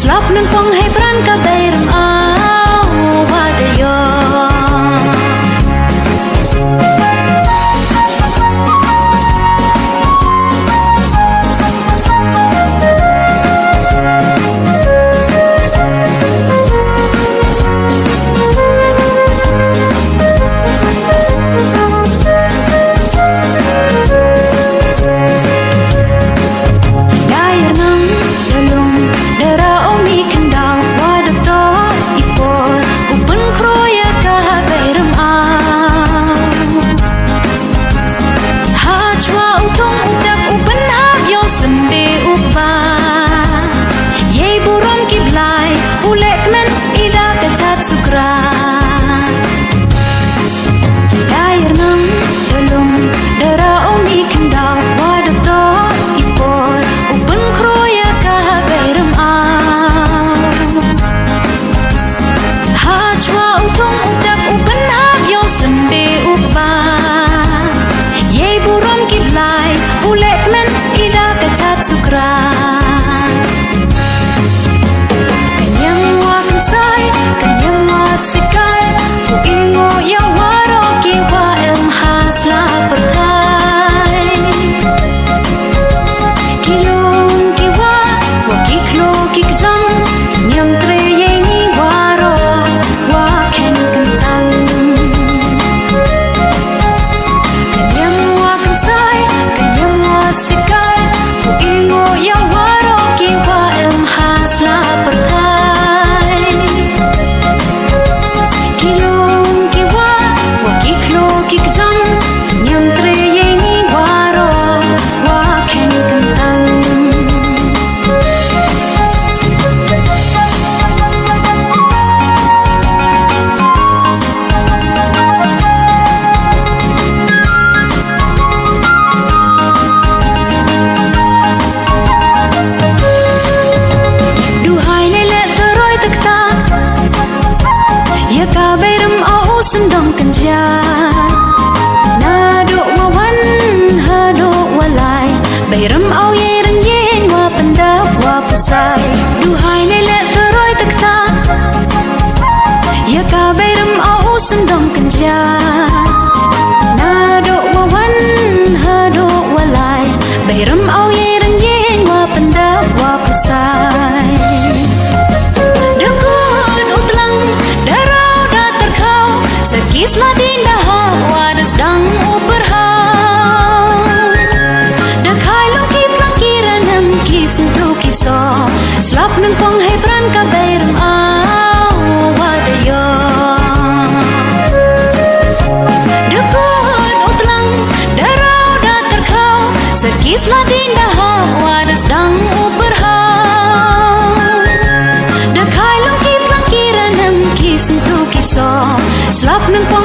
Slap nang pong hay pran ka bayram wadayo. Sukra Dair nang dalum dara umi kendau wadato ipor uben kroya ka bayram hajwa utung utak uben habyo sembe uba ye burom kiblai ulek men ida kacat sukra niamtre yengi waro wa ken kentang kanyang wa kansai kanyang wa sikai ingo ya waro ki wa hasla perkai kilong ki wa kiklo kikjang niamtre yengi waro wa ken kentang ka bayram au sendong kenja na do wawan ha do walai bayram au ye reng yen wa panda wa pasai duhai ne le teroi takta ya ka bayram au sendong kenja na do wawan ha do walai bayram au ye reng yen wa panda wa pasai Kislah dindah wadas dang uberhau Dakai longki plangkiran nam kisentu kiso Slap nang pong hay pran ka bayram wadayo Dekut utlang darau daterkau Sekislah dindah wadas dang uberhau Dakai longki plangkiran nam kisentu kiso Slap nang pong